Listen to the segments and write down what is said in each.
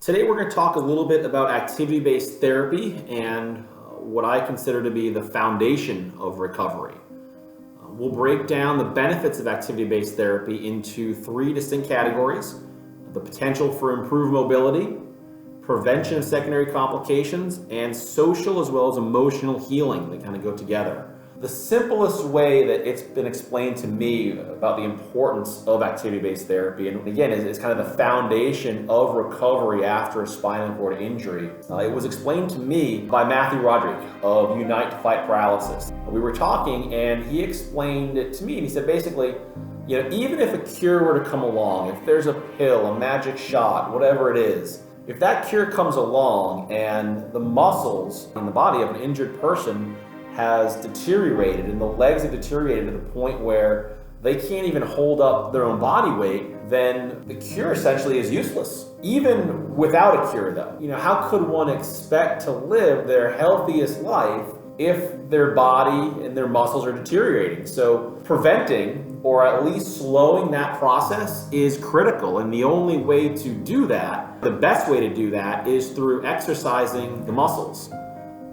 Today we're going to talk a little bit about activity-based therapy and what I consider to be the foundation of recovery. We'll break down the benefits of activity-based therapy into three distinct categories: the potential for improved mobility, prevention of secondary complications, and social as well as emotional healing. They kind of go together. The simplest way that it's been explained to me about the importance of activity-based therapy, and again, is kind of the foundation of recovery after a spinal cord injury. It was explained to me by Matthew Rodreick of Unite to fight paralysis. We were talking and he explained it to me, and he said basically, even if a cure were to come along, if there's a pill, a magic shot, whatever it is, if that cure comes along and the muscles in the body of an injured person has deteriorated and the legs have deteriorated to the point where they can't even hold up their own body weight, then the cure essentially is useless. Even without a cure though, how could one expect to live their healthiest life if their body and their muscles are deteriorating? So preventing or at least slowing that process is critical, and the only way to do that, the best way to do that, is through exercising the muscles.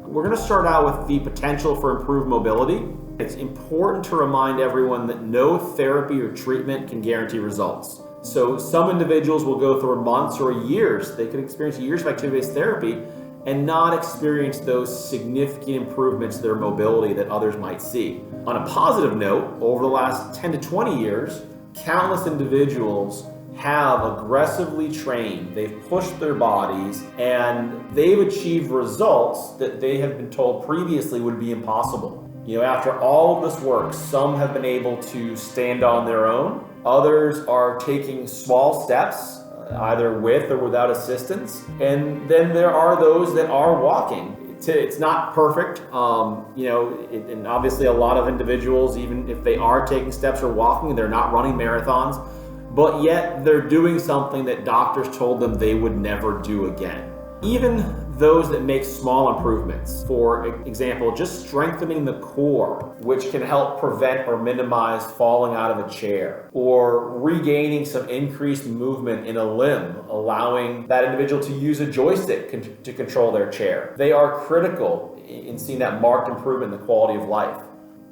We're going to start out with the potential for improved mobility. It's important to remind everyone that no therapy or treatment can guarantee results. So some individuals will go through months or years. They could experience years of activity-based therapy and not experience those significant improvements to their mobility that others might see. On a positive note, over the last 10 to 20 years, countless individuals have aggressively trained, they've pushed their bodies, and they've achieved results that they have been told previously would be impossible. After all of this work, some have been able to stand on their own. Others are taking small steps, either with or without assistance. And then there are those that are walking. It's not perfect, and obviously a lot of individuals, even if they are taking steps or walking, they're not running marathons, but yet they're doing something that doctors told them they would never do again. Even those that make small improvements, for example, just strengthening the core, which can help prevent or minimize falling out of a chair, or regaining some increased movement in a limb, allowing that individual to use a joystick to control their chair. They are critical in seeing that marked improvement in the quality of life.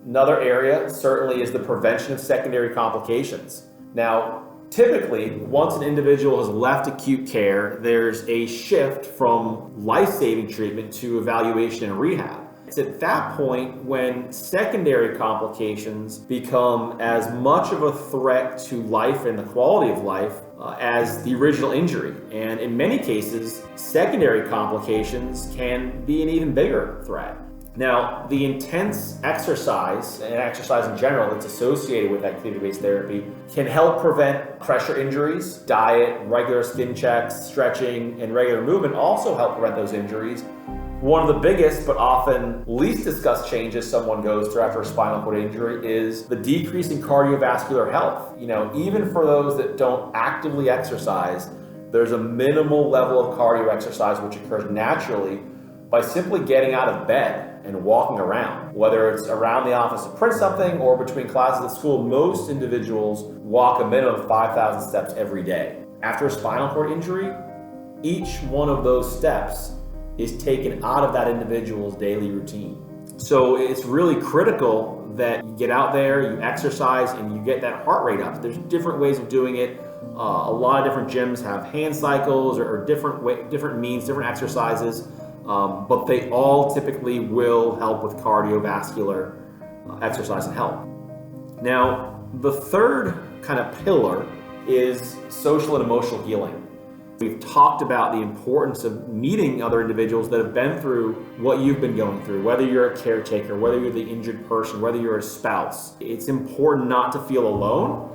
Another area certainly is the prevention of secondary complications. Now, typically, once an individual has left acute care, there's a shift from life-saving treatment to evaluation and rehab. It's at that point when secondary complications become as much of a threat to life and the quality of life as the original injury. And in many cases, secondary complications can be an even bigger threat. Now, the intense exercise, and exercise in general that's associated with activity-based therapy, can help prevent pressure injuries. Diet, regular skin checks, stretching, and regular movement also help prevent those injuries. One of the biggest but often least discussed changes someone goes through after a spinal cord injury is the decrease in cardiovascular health. Even for those that don't actively exercise, there's a minimal level of cardio exercise which occurs naturally by simply getting out of bed and walking around. Whether it's around the office to print something or between classes at school, most individuals walk a minimum of 5,000 steps every day. After a spinal cord injury, each one of those steps is taken out of that individual's daily routine. So it's really critical that you get out there, you exercise, and you get that heart rate up. There's different ways of doing it. A lot of different gyms have hand cycles or different means, different exercises. But they all typically will help with cardiovascular exercise and health. Now, the third kind of pillar is social and emotional healing. We've talked about the importance of meeting other individuals that have been through what you've been going through, whether you're a caretaker, whether you're the injured person, whether you're a spouse. It's important not to feel alone.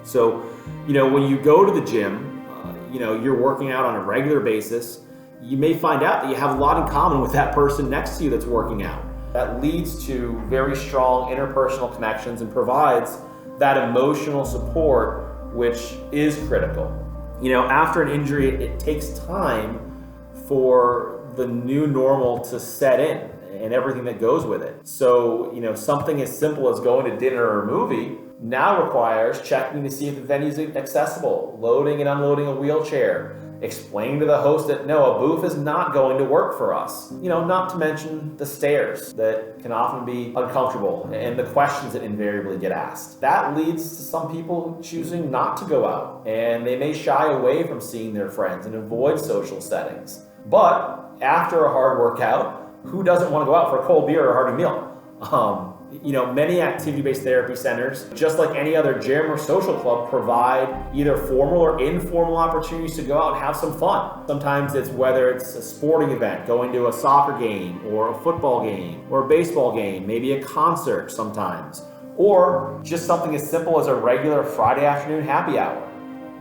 So, when you go to the gym, you're working out on a regular basis, you may find out that you have a lot in common with that person next to you that's working out. That leads to very strong interpersonal connections and provides that emotional support, which is critical. After an injury, it takes time for the new normal to set in and everything that goes with it. So, something as simple as going to dinner or a movie now requires checking to see if the venue is accessible, loading and unloading a wheelchair, explaining to the host that no, a booth is not going to work for us. Not to mention the stares that can often be uncomfortable and the questions that invariably get asked. That leads to some people choosing not to go out, and they may shy away from seeing their friends and avoid social settings. But after a hard workout, who doesn't want to go out for a cold beer or a hearty meal? Many activity-based therapy centers, just like any other gym or social club, provide either formal or informal opportunities to go out and have some fun. Sometimes it's whether it's a sporting event, going to a soccer game or a football game or a baseball game, maybe a concert sometimes, or just something as simple as a regular Friday afternoon happy hour.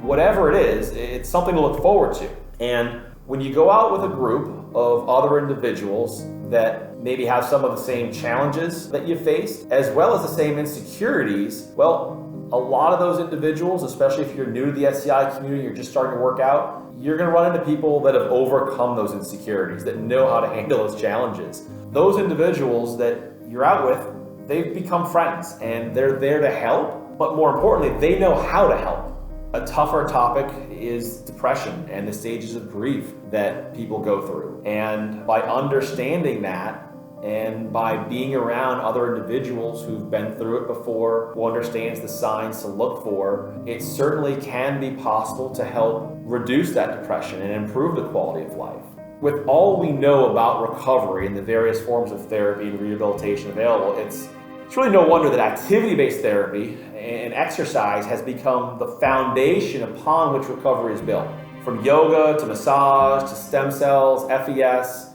Whatever it is, it's something to look forward to. And when you go out with a group of other individuals that maybe have some of the same challenges that you faced, as well as the same insecurities, well, a lot of those individuals, especially if you're new to the SCI community, you're just starting to work out, you're going to run into people that have overcome those insecurities, that know how to handle those challenges. Those individuals that you're out with, they've become friends and they're there to help, but more importantly, they know how to help. A tougher topic is depression and the stages of grief that people go through. And by understanding that and by being around other individuals who've been through it before, who understands the signs to look for, it certainly can be possible to help reduce that depression and improve the quality of life. With all we know about recovery and the various forms of therapy and rehabilitation available, it's really no wonder that activity-based therapy and exercise has become the foundation upon which recovery is built. From yoga to massage to stem cells, FES,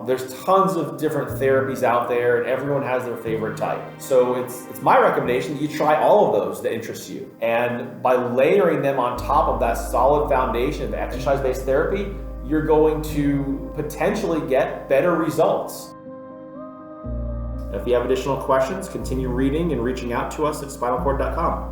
there's tons of different therapies out there and everyone has their favorite type. So it's my recommendation that you try all of those that interest you. And by layering them on top of that solid foundation of exercise-based therapy, you're going to potentially get better results. If you have additional questions, continue reading and reaching out to us at spinalcord.com.